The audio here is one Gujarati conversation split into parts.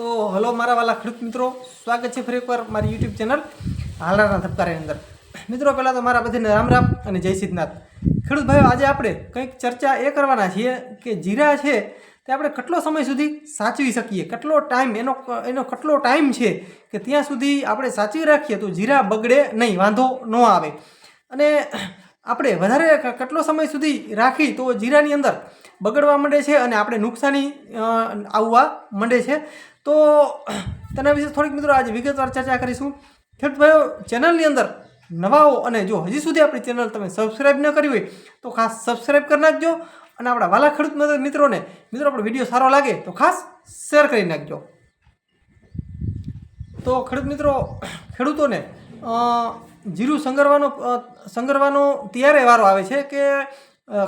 તો હલો મારા વાલા ખેડૂત મિત્રો, સ્વાગત છે ફરી એકવાર મારી યુટ્યુબ ચેનલ હાલરના ધબકારાની અંદર। મિત્રો પહેલાં તો મારા બધાને રામ રામ અને જય સિદ્ધનાથ। ખેડૂત ભાઈઓ, આજે આપણે કંઈક ચર્ચા એ કરવાના છીએ કે જીરા છે તે આપણે કેટલો સમય સુધી સાચવી શકીએ, કેટલો ટાઈમ એનો કેટલો ટાઈમ છે કે ત્યાં સુધી આપણે સાચવી રાખીએ તો જીરા બગડે નહીં, વાંધો ન આવે। અને આપણે વધારે કેટલો સમય સુધી રાખી તો જીરાની અંદર બગડવા માંડે છે અને આપણે નુકસાની આવવા માંડે છે। તો તેના વિશે થોડીક મિત્રો આજે વિગતવાર ચર્ચા કરીશું। ખેડૂત ભાઈઓ, ચેનલની અંદર નવાઓ અને જો હજી સુધી આપણી ચેનલ તમે સબસ્ક્રાઈબ ન કરી હોય તો ખાસ સબસ્ક્રાઈબ કરી નાખજો અને આપણા વાલા ખેડૂત મિત્રોને આપણો વિડીયો સારો લાગે તો ખાસ શેર કરી નાખજો। તો ખેડૂત મિત્રો, ખેડૂતોને જીરું સંગ્રહવાનો ત્યારે વારો આવે છે કે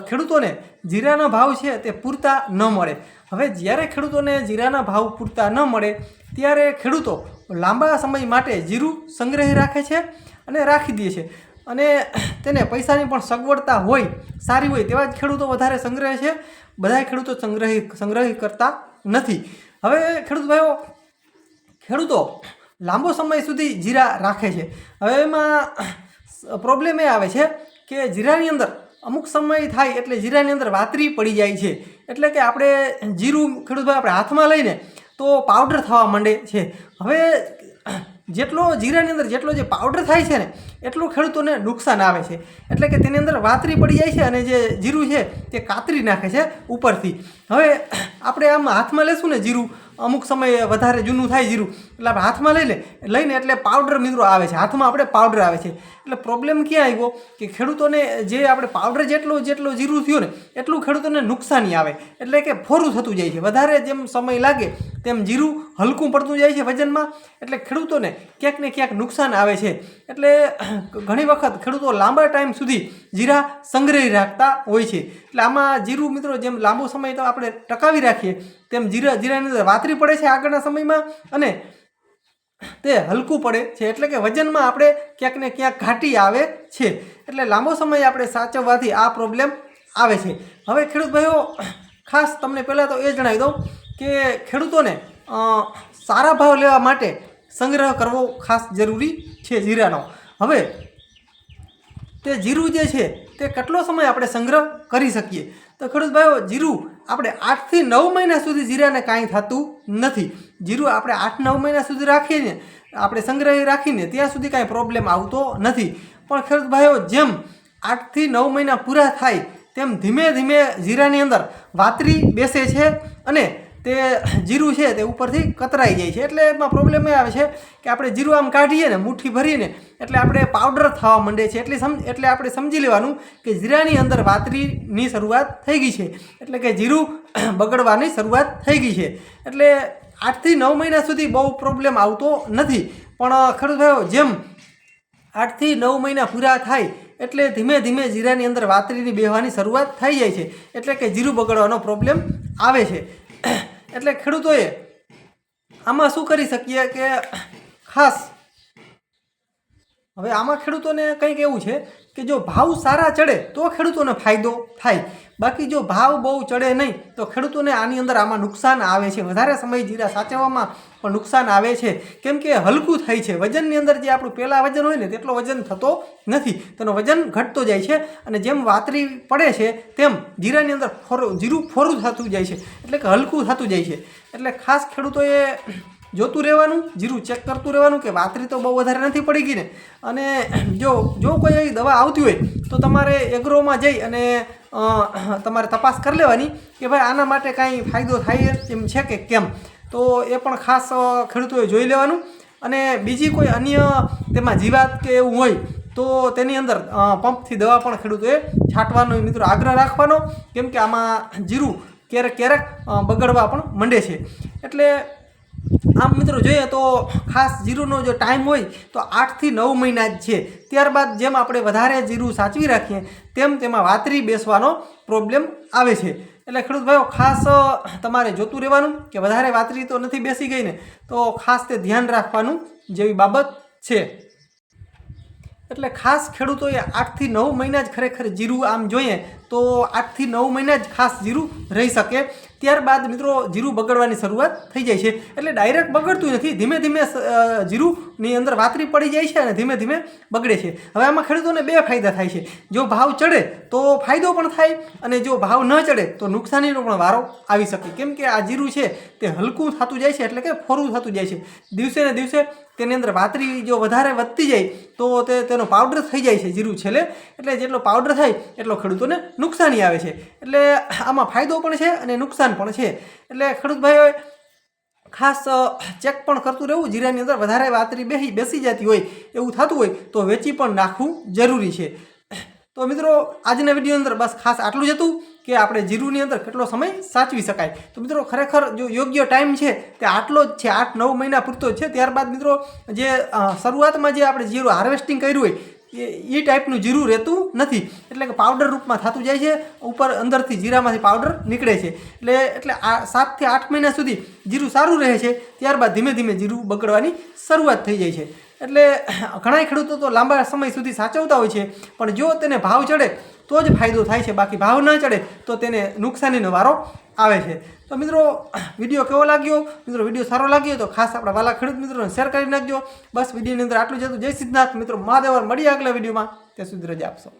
ખેડૂતોને જીરાના ભાવ છે તે પૂરતા ન મળે। હવે જ્યારે ખેડૂતોને જીરાના ભાવ પૂરતા ન મળે ત્યારે ખેડૂતો લાંબા સમય માટે જીરું સંગ્રહી રાખે છે અને રાખી દે છે, અને તેને પૈસાની પણ સગવડતા હોય, સારી હોય તેવા જ ખેડૂતો વધારે સંગ્રહે છે। બધા ખેડૂતો સંગ્રહી કરતા નથી। હવે ખેડૂત ભાઈઓ, ખેડૂતો લાંબો સમય સુધી જીરા રાખે છે। હવે એમાં પ્રોબ્લેમ એ આવે છે કે જીરાની અંદર અમુક સમય થાય એટલે જીરાની અંદર વાતરી પડી જાય છે, એટલે કે આપણે જીરું ખેડૂત ભાઈ આપણે હાથમાં લઈને તો પાવડર થવા માંડે છે। હવે જેટલો જીરાની અંદર જેટલો જે પાવડર થાય છે ને એટલું ખેડૂતોને નુકસાન આવે છે, એટલે કે તેની અંદર વાતરી પડી જાય છે અને જે જીરું છે તે કાતરી નાખે છે ઉપરથી। હવે આપણે આમ હાથમાં લેશું ને જીરું, અમુક સમય વધારે જૂનું થાય જીરું એટલે આપણે હાથમાં લઈને એટલે પાવડર મિત્રો આવે છે, હાથમાં આપણે પાવડર આવે છે। એટલે પ્રોબ્લેમ ક્યાં આવ્યો કે ખેડૂતોને જે આપણે પાવડર જેટલો જીરું થયો ને એટલું ખેડૂતોને નુકસાની આવે, એટલે કે ફોરું થતું જાય છે, વધારે જેમ સમય લાગે તેમ જીરું હલકું પડતું જાય છે વજનમાં, એટલે ખેડૂતોને ક્યાંક ને ક્યાંક નુકસાન આવે છે। એટલે ઘણી વખત ખેડૂતો લાંબા ટાઈમ સુધી જીરા સંગ્રહી રાખતા હોય છે। એટલે આમાં જીરું મિત્રો જેમ લાંબો સમય તો આપણે ટકાવી રાખીએ તેમ જીરાની અંદર વાતરી પડે છે આગળના સમયમાં, અને તે હલકું પડે છે, એટલે કે વજનમાં આપણે ક્યાંક ને ક્યાંક ઘાટી આવે છે। એટલે લાંબો સમય આપણે સાચવવાથી આ પ્રોબ્લેમ આવે છે। હવે ખેડૂત ભાઈઓ, ખાસ તમને પહેલાં તો એ જણાવી દઉં કે ખેડૂતોને સારા ભાવ લેવા માટે સંગ્રહ કરવો ખાસ જરૂરી છે જીરાનો। હવે તે જીરું જે છે તે કેટલો સમય આપણે સંગ્રહ કરી શકીએ તો ખેડૂત ભાઈઓ, જીરું આપણે 8 થી 9 મહિના સુધી જીરાને કાંઈ થતું નથી। જીરું આપણે 8-9 મહિના સુધી રાખીને આપણે સંગ્રહી રાખીને ત્યાં સુધી કાંઈ પ્રોબ્લેમ આવતો નથી। પણ ખેડૂત ભાઈઓ, જેમ 8 થી 9 મહિના પૂરા થાય તેમ ધીમે ધીમે જીરાની અંદર વાતરી બેસે છે અને તે જીરું છે તે ઉપરથી કતરાઈ જાય છે। એટલે એમાં પ્રોબ્લેમ એ આવે છે કે આપણે જીરું આમ કાઢીએ ને મુઠ્ઠી ભરીને એટલે આપણે પાવડર થવા માંડે છે, એટલે આપણે સમજી લેવાનું કે જીરાની અંદર વાતરીની શરૂઆત થઈ ગઈ છે, એટલે કે જીરું બગડવાની શરૂઆત થઈ ગઈ છે। એટલે 8 થી 9 મહિના સુધી બહુ પ્રોબ્લેમ આવતો નથી, પણ ખેડૂત ભાઈઓ જેમ 8 થી 9 મહિના પૂરા થાય એટલે ધીમે ધીમે જીરાની અંદર વાતરીની બેહવાની શરૂઆત થઈ જાય છે, એટલે કે જીરું બગડવાનો પ્રોબ્લેમ આવે છે। એટલે ખેડૂતોએ આમાં શું કરી શકીએ કે ખાસ હવે આમાં ખેડૂતોને કંઈક એવું છે કે જો ભાવ સારા ચડે તો ખેડૂતોને ફાયદો થાય, બાકી જો ભાવ બહુ ચડે નહીં તો ખેડૂતોને આમાં નુકસાન આવે છે। વધારે સમય જીરા સાચવવામાં પણ નુકસાન આવે છે, કેમ કે હલકું થાય છે, વજનની અંદર જે આપણું પહેલાં વજન હોય ને તેટલો વજન થતો નથી, તેનો વજન ઘટતો જાય છે, અને જેમ વાતરી પડે છે તેમ જીરાની અંદર જીરું ફોરું થતું જાય છે, એટલે કે હલકું થતું જાય છે। એટલે ખાસ ખેડૂતોએ જોતું રહેવાનું, જીરું ચેક કરતું રહેવાનું કે વાતરી તો બહુ વધારે નથી પડી ગઈ ને, અને જો કોઈ એવી દવા આવતી હોય તો તમારે એગ્રોમાં જઈ અને તમારે તપાસ કરી લેવાની કે ભાઈ આના માટે કાંઈ ફાયદો થાય એમ છે કે કેમ, તો એ પણ ખાસ ખેડૂતોએ જોઈ લેવાનું। અને બીજી કોઈ અન્ય તેમાં જીવાત કે એવું હોય તો તેની અંદર પંપથી દવા પણ ખેડૂતોએ છાંટવાનો મિત્રો આગ્રહ રાખવાનો, કેમ કે આમાં જીરું ક્યારેક બગડવા પણ માંડે છે। એટલે આમ મિત્રો જોઈએ તો ખાસ જીરુંનો જો ટાઈમ હોય તો 8 થી 9 મહિના જ છે। ત્યારબાદ જેમ આપણે વધારે જીરું સાચવી રાખીએ તેમ તેમાં વાતરી બેસવાનો પ્રોબ્લેમ આવે છે। એટલે ખેડૂત ભાઈઓ, ખાસ તમારે જોતું રહેવાનું કે વધારે વાતરી તો નથી બેસી ગઈ ને, તો ખાસ તે ધ્યાન રાખવાનું જેવી બાબત છે। એટલે ખાસ ખેડૂતોએ 8 થી 9 મહિના જ ખરેખર જીરું આમ જોઈએ તો 8 થી 9 મહિના જ ખાસ જીરું રહી શકે, ત્યારબાદ મિત્રો જીરું બગડવાની શરૂઆત થઈ જાય છે. એટલે ડાયરેક્ટ બગડતું નથી, ધીમે ધીમે જીરુંની અંદર વાતરી પડી જાય છે અને ધીમે ધીમે બગડે છે. હવે આમાં ખેડૂતોને બે ફાયદા થાય છે. જો ભાવ ચડે તો ફાયદો પણ થાય અને જો ભાવ ન ચડે તો નુકસાનીનો પણ વારો આવી શકે. કેમ કે આ જીરું છે તે હલકું થતું જાય છે, એટલે કે ફોરું થતું જાય છે. દિવસે ને દિવસે તેની અંદર વાતરી જો વધારે વધતી જાય તો તેનો પાવડર થઈ જાય છે જીરું છેલ્લે. એટલે જેટલો પાવડર થાય એટલો ખેડૂતોને નુકસાની આવે છે. એટલે આમાં ફાયદો પણ છે અને નુકસાન પણ છે. એટલે ખેડૂત ભાઈઓએ ખાસ ચેક પણ કરતું રહેવું. જીરાની અંદર વધારે વાતરી બેસી જતી હોય એવું થતું હોય તો વેચી પણ નાખવું જરૂરી છે. તો મિત્રો આજના વિડીયો અંદર બસ ખાસ આટલું જ હતું કે આપણે જીરુંની અંદર કેટલો સમય સાચવી શકાય. તો મિત્રો ખરેખર જો યોગ્ય ટાઈમ છે તે આટલો જ છે, 8-9 મહિના પૂરતો જ છે. ત્યારબાદ મિત્રો જે શરૂઆતમાં જે આપણે જીરું હાર્વેસ્ટિંગ કર્યું હોય એ ટાઈપનું જીરું રહેતું નથી. એટલે કે પાવડર રૂપમાં થતું જાય છે, ઉપર અંદરથી જીરામાંથી પાવડર નીકળે છે. એટલે 7 થી 8 મહિના સુધી જીરું સારું રહે છે. ત્યારબાદ ધીમે ધીમે જીરું બગડવાની શરૂઆત થઈ જાય છે. એટલે ઘણા ખેડૂતો તો લાંબા સમય સુધી સાચવતા હોય છે, પણ જો તેને ભાવ ચડે તો જ ફાયદો થાય છે, બાકી ભાવ ન ચડે તો તેને નુકસાનીનો વારો આવે છે. તો મિત્રો વિડીયો કેવો લાગ્યો? મિત્રો વિડીયો સારો લાગ્યો તો ખાસ આપણા વાલા ખેડૂત મિત્રોને શેર કરી નાખજો. બસ વિડીયોની અંદર આટલું જ હતું. જય સિદ્ધનાથ મિત્રો, મહાદેવ. મળીએ આગલા વિડીયોમાં. ત્યાં સુધી રજા આપશો.